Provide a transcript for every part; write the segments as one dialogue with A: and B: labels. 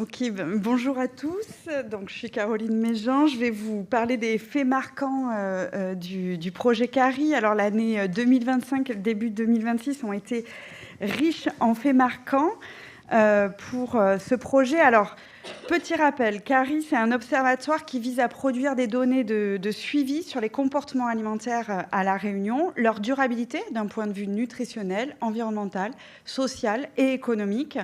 A: Ok, bonjour à tous. Donc, je suis Caroline Méjean. Je vais vous parler des faits marquants du projet CARI. Alors, l'année 2025 et le début de 2026 ont été riches en faits marquants pour ce projet. Alors, petit rappel, CARI, c'est un observatoire qui vise à produire des données de suivi sur les comportements alimentaires à La Réunion, leur durabilité d'un point de vue nutritionnel, environnemental, social et économique,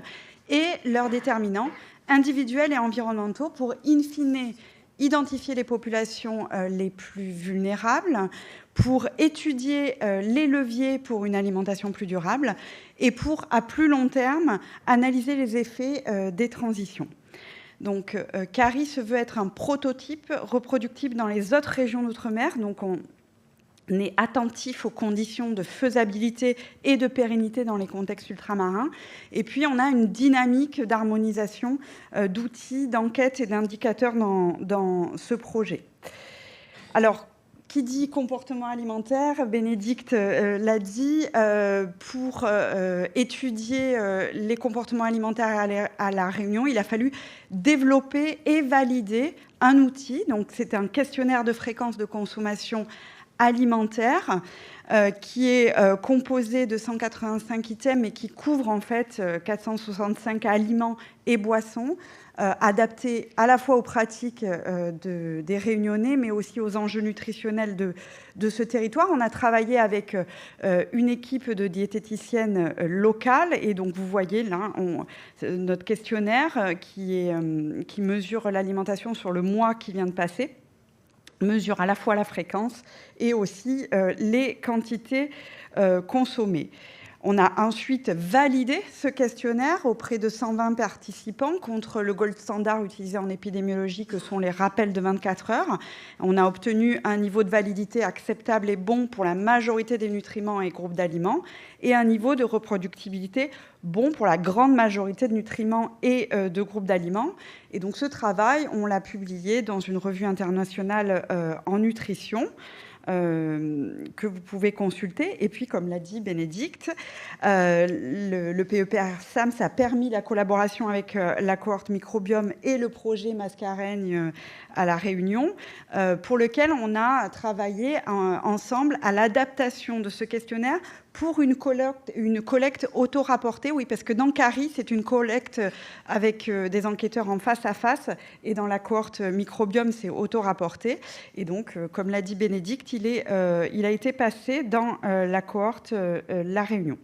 A: et leurs déterminants individuels et environnementaux pour, in fine, identifier les populations les plus vulnérables, pour étudier les leviers pour une alimentation plus durable et pour, à plus long terme, analyser les effets des transitions. Donc, CARI se veut être un prototype reproductible dans les autres régions d'outre-mer. Donc, on est attentif aux conditions de faisabilité et de pérennité dans les contextes ultramarins. Et puis, on a une dynamique d'harmonisation d'outils, d'enquêtes et d'indicateurs dans ce projet. Alors, qui dit comportement alimentaire, Bénédicte l'a dit, pour étudier les comportements alimentaires à La Réunion, il a fallu développer et valider un outil. Donc, c'est un questionnaire de fréquence de consommation alimentaire qui est composé de 185 items et qui couvre en fait 465 aliments et boissons adaptés à la fois aux pratiques des Réunionnais mais aussi aux enjeux nutritionnels de ce territoire. On a travaillé avec une équipe de diététiciennes locales et donc vous voyez là notre questionnaire qui mesure l'alimentation sur le mois qui vient de passer, mesure à la fois la fréquence et aussi les quantités consommées. On a ensuite validé ce questionnaire auprès de 120 participants contre le gold standard utilisé en épidémiologie que sont les rappels de 24 heures. On a obtenu un niveau de validité acceptable et bon pour la majorité des nutriments et groupes d'aliments et un niveau de reproductibilité bon pour la grande majorité de nutriments et de groupes d'aliments. Et donc ce travail, on l'a publié dans une revue internationale en nutrition que vous pouvez consulter. Et puis, comme l'a dit Bénédicte, le PEPR-SAMS a permis la collaboration avec la cohorte microbiome et le projet Mascareigne à La Réunion, pour lequel on a travaillé ensemble à l'adaptation de ce questionnaire pour une collecte auto-rapportée. Oui, parce que dans CARI, c'est une collecte avec des enquêteurs en face à face, et dans la cohorte microbiome, c'est auto-rapporté. Et donc, comme l'a dit Bénédicte, il a été passé dans la cohorte La Réunion.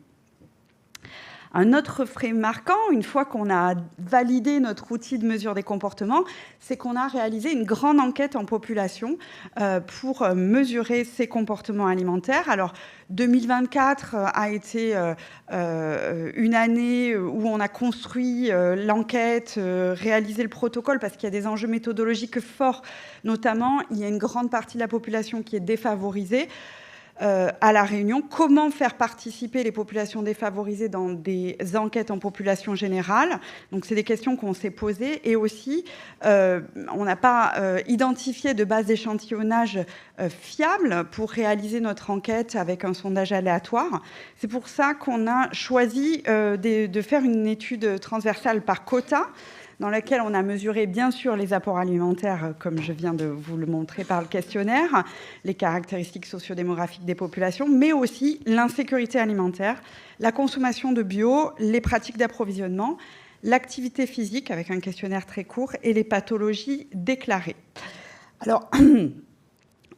A: Un autre fait marquant, une fois qu'on a validé notre outil de mesure des comportements, c'est qu'on a réalisé une grande enquête en population pour mesurer ces comportements alimentaires. Alors, 2024 a été une année où on a construit l'enquête, réalisé le protocole, parce qu'il y a des enjeux méthodologiques forts. Notamment, il y a une grande partie de la population qui est défavorisée. À La Réunion, comment faire participer les populations défavorisées dans des enquêtes en population générale. Donc, c'est des questions qu'on s'est posées. Et aussi, on n'a pas identifié de base d'échantillonnage fiable pour réaliser notre enquête avec un sondage aléatoire. C'est pour ça qu'on a choisi de faire une étude transversale par quota, dans laquelle on a mesuré bien sûr les apports alimentaires, comme je viens de vous le montrer par le questionnaire, les caractéristiques sociodémographiques des populations, mais aussi l'insécurité alimentaire, la consommation de bio, les pratiques d'approvisionnement, l'activité physique avec un questionnaire très court et les pathologies déclarées. Alors,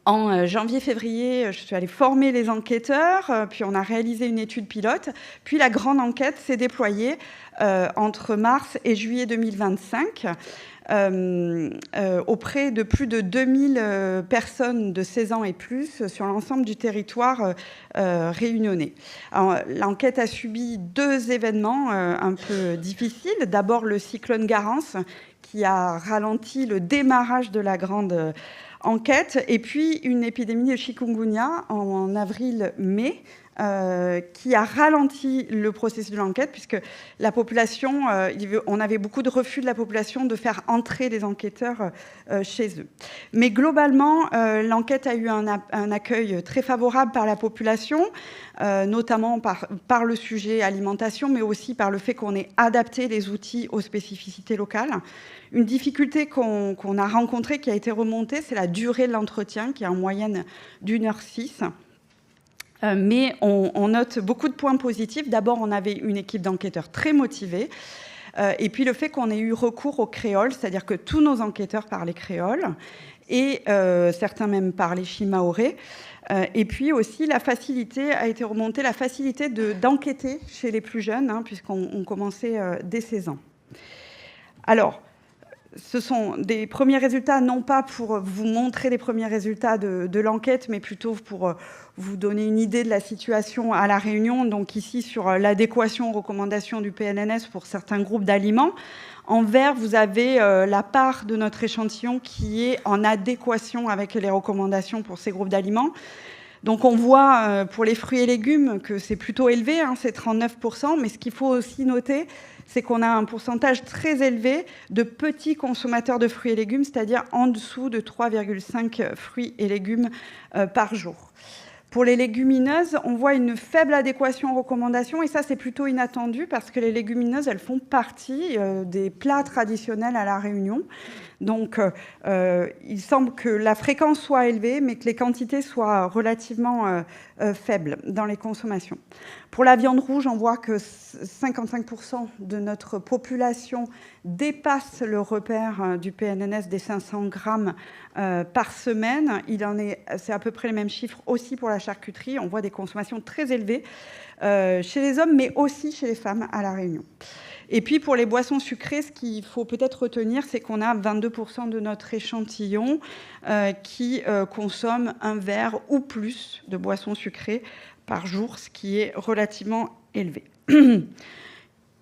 A: en janvier-février, je suis allée former les enquêteurs, puis on a réalisé une étude pilote, puis la grande enquête s'est déployée entre mars et juillet 2025 auprès de plus de 2000 personnes de 16 ans et plus sur l'ensemble du territoire réunionnais. L'enquête a subi 2 événements un peu difficiles. D'abord, le cyclone Garance, qui a ralenti le démarrage de la grande enquête, et puis une épidémie de chikungunya en avril-mai qui a ralenti le processus de l'enquête, puisque la population, on avait beaucoup de refus de la population de faire entrer des enquêteurs chez eux. Mais globalement, l'enquête a eu un accueil très favorable par la population, notamment par le sujet alimentation, mais aussi par le fait qu'on ait adapté les outils aux spécificités locales. Une difficulté qu'on a rencontrée, qui a été remontée, c'est la durée de l'entretien, qui est en moyenne d'1h06. Mais on note beaucoup de points positifs. D'abord, on avait une équipe d'enquêteurs très motivée. Et puis le fait qu'on ait eu recours au créole, c'est-à-dire que tous nos enquêteurs parlaient créole, et certains même parlaient shimaoré. Et puis aussi, la facilité a été remontée, la facilité d'enquêter chez les plus jeunes, hein, puisqu'on commençait dès 16 ans. Alors, ce sont des premiers résultats, non pas pour vous montrer les premiers résultats de l'enquête, mais plutôt pour vous donner une idée de la situation à La Réunion. Donc ici, sur l'adéquation aux recommandations du PNNS pour certains groupes d'aliments. En vert, vous avez la part de notre échantillon qui est en adéquation avec les recommandations pour ces groupes d'aliments. Donc on voit pour les fruits et légumes que c'est plutôt élevé, hein, c'est 39%, mais ce qu'il faut aussi noter, c'est qu'on a un pourcentage très élevé de petits consommateurs de fruits et légumes, c'est-à-dire en dessous de 3,5 fruits et légumes par jour. Pour les légumineuses, on voit une faible adéquation aux recommandations, et ça, c'est plutôt inattendu parce que les légumineuses, elles font partie des plats traditionnels à La Réunion. Donc, il semble que la fréquence soit élevée, mais que les quantités soient relativement faibles dans les consommations. Pour la viande rouge, on voit que 55% de notre population dépasse le repère du PNNS des 500 grammes par semaine. C'est à peu près les mêmes chiffres aussi pour la charcuterie. On voit des consommations très élevées chez les hommes, mais aussi chez les femmes à La Réunion. Et puis, pour les boissons sucrées, ce qu'il faut peut-être retenir, c'est qu'on a 22% de notre échantillon qui consomme un verre ou plus de boissons sucrées par jour, ce qui est relativement élevé.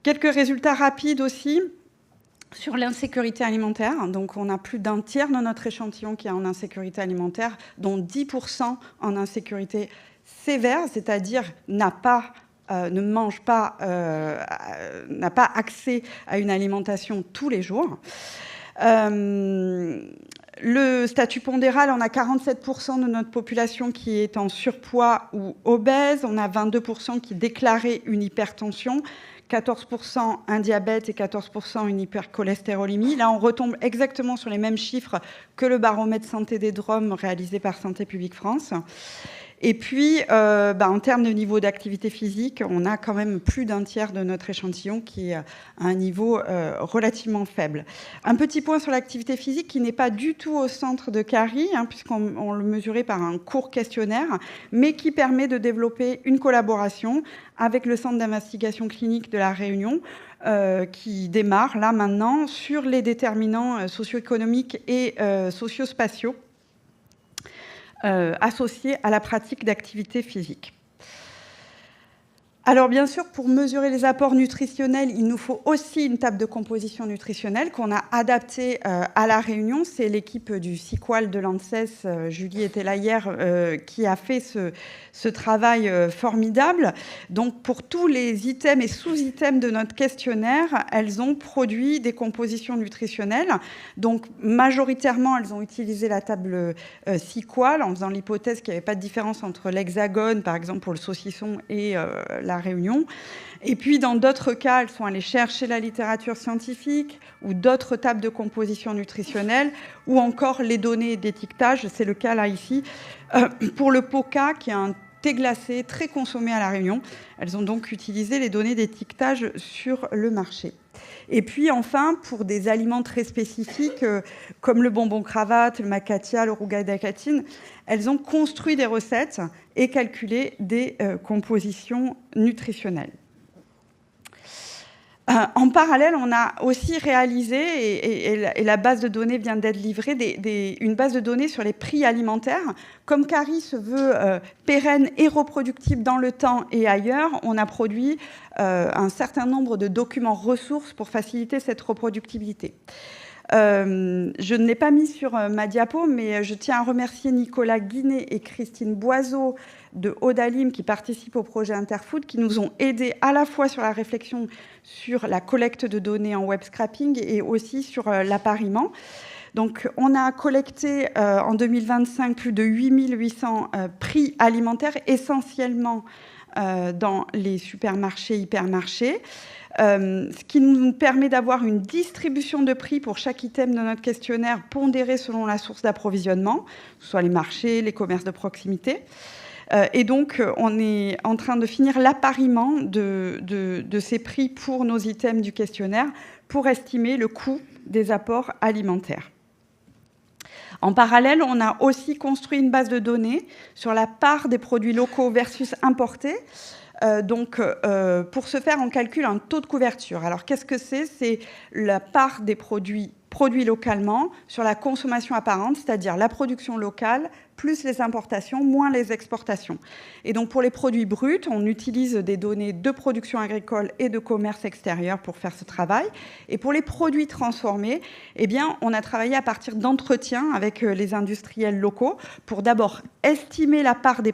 A: Quelques résultats rapides aussi sur l'insécurité alimentaire. Donc, on a plus d'un tiers de notre échantillon qui est en insécurité alimentaire, dont 10% en insécurité sévère, c'est-à-dire n'a pas accès à une alimentation tous les jours. Le statut pondéral, on a 47% de notre population qui est en surpoids ou obèse, on a 22% qui déclaraient une hypertension, 14% un diabète et 14% une hypercholestérolémie. Là, on retombe exactement sur les mêmes chiffres que le baromètre santé des DROM réalisé par Santé publique France. Et puis, en termes de niveau d'activité physique, on a quand même plus d'un tiers de notre échantillon qui est à un niveau relativement faible. Un petit point sur l'activité physique qui n'est pas du tout au centre de CARI, hein, puisqu'on le mesurait par un court questionnaire, mais qui permet de développer une collaboration avec le Centre d'investigation clinique de La Réunion, qui démarre là maintenant sur les déterminants socio-économiques et socio-spatiaux associés à la pratique d'activité physique. Alors bien sûr, pour mesurer les apports nutritionnels, il nous faut aussi une table de composition nutritionnelle qu'on a adaptée à La Réunion. C'est l'équipe du SIQUAL de l'ANSES, Julie était là hier, qui a fait ce travail formidable. Donc pour tous les items et sous-items de notre questionnaire, elles ont produit des compositions nutritionnelles. Donc majoritairement, elles ont utilisé la table SIQUAL en faisant l'hypothèse qu'il n'y avait pas de différence entre l'hexagone, par exemple pour le saucisson, et la Réunion. Et puis, dans d'autres cas, elles sont allées chercher la littérature scientifique ou d'autres tables de composition nutritionnelle ou encore les données d'étiquetage. C'est le cas là ici. Pour le Poca, qui est un thé glacé très consommé à La Réunion, elles ont donc utilisé les données d'étiquetage sur le marché. Et puis enfin, pour des aliments très spécifiques comme le bonbon cravate, le macatia, le rougail d'acatine, elles ont construit des recettes et calculé des compositions nutritionnelles. En parallèle, on a aussi réalisé, et la base de données vient d'être livrée, une base de données sur les prix alimentaires. Comme CARI se veut pérenne et reproductible dans le temps et ailleurs, on a produit un certain nombre de documents ressources pour faciliter cette reproductibilité. Je ne l'ai pas mis sur ma diapo, mais je tiens à remercier Nicolas Guinet et Christine Boiseau de Odalim qui participent au projet Interfood, qui nous ont aidés à la fois sur la réflexion sur la collecte de données en web scrapping et aussi sur l'appariement. Donc, on a collecté en 2025 plus de 8800 prix alimentaires, essentiellement dans les supermarchés, hypermarchés. Ce qui nous permet d'avoir une distribution de prix pour chaque item de notre questionnaire pondéré selon la source d'approvisionnement, que ce soit les marchés, les commerces de proximité. Et donc, on est en train de finir l'appariement de ces prix pour nos items du questionnaire pour estimer le coût des apports alimentaires. En parallèle, on a aussi construit une base de données sur la part des produits locaux versus importés. Pour ce faire, on calcule un taux de couverture. Alors, qu'est-ce que c'est ? C'est la part des produits localement sur la consommation apparente, c'est-à-dire la production locale plus les importations, moins les exportations. Et donc, pour les produits bruts, on utilise des données de production agricole et de commerce extérieur pour faire ce travail. Et pour les produits transformés, eh bien, on a travaillé à partir d'entretiens avec les industriels locaux pour d'abord estimer la part des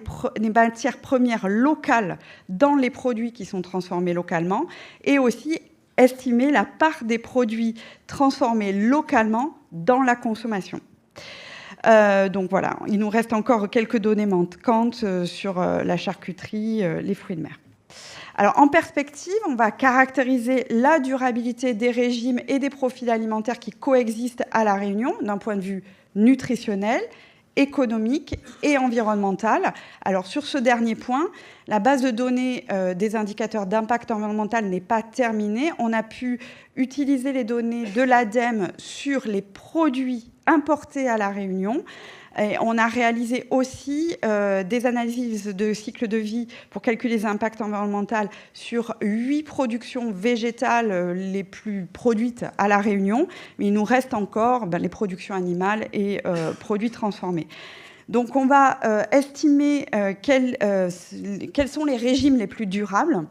A: matières premières locales dans les produits qui sont transformés localement et aussi estimer la part des produits transformés localement dans la consommation. Donc voilà, il nous reste encore quelques données manquantes sur la charcuterie, les fruits de mer. Alors en perspective, on va caractériser la durabilité des régimes et des profils alimentaires qui coexistent à La Réunion d'un point de vue nutritionnel, économique et environnemental. Alors sur ce dernier point, la base de données des indicateurs d'impact environnemental n'est pas terminée. On a pu utiliser les données de l'ADEME sur les produits importés à La Réunion. Et on a réalisé aussi des analyses de cycle de vie pour calculer les impacts environnementaux sur 8 productions végétales les plus produites à La Réunion. Mais il nous reste encore les productions animales et produits transformés. Donc on va estimer quels sont les régimes les plus durables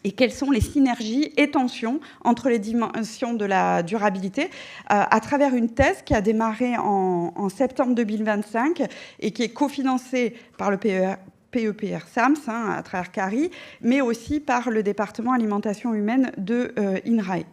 A: et quelles sont les synergies et tensions entre les dimensions de la durabilité à travers une thèse qui a démarré en septembre 2025 et qui est cofinancée par le PEPR SAMS à travers CARI, mais aussi par le département alimentation humaine de INRAE.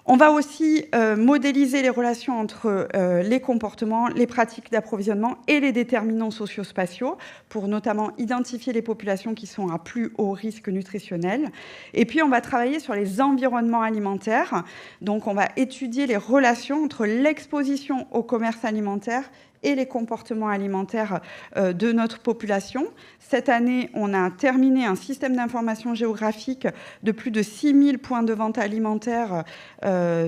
A: On va aussi modéliser les relations entre les comportements, les pratiques d'approvisionnement et les déterminants socio-spatiaux pour notamment identifier les populations qui sont à plus haut risque nutritionnel. Et puis, on va travailler sur les environnements alimentaires. Donc, on va étudier les relations entre l'exposition au commerce alimentaire et les comportements alimentaires de notre population. Cette année, on a terminé un système d'information géographique de plus de 6000 points de vente alimentaires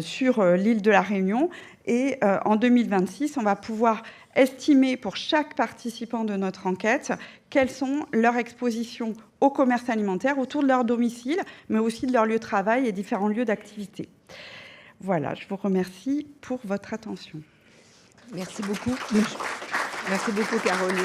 A: sur l'île de La Réunion. Et en 2026, on va pouvoir estimer pour chaque participant de notre enquête quelles sont leurs expositions au commerce alimentaire autour de leur domicile, mais aussi de leur lieu de travail et différents lieux d'activité. Voilà, je vous remercie pour votre attention.
B: Merci beaucoup. Merci beaucoup, Caroline.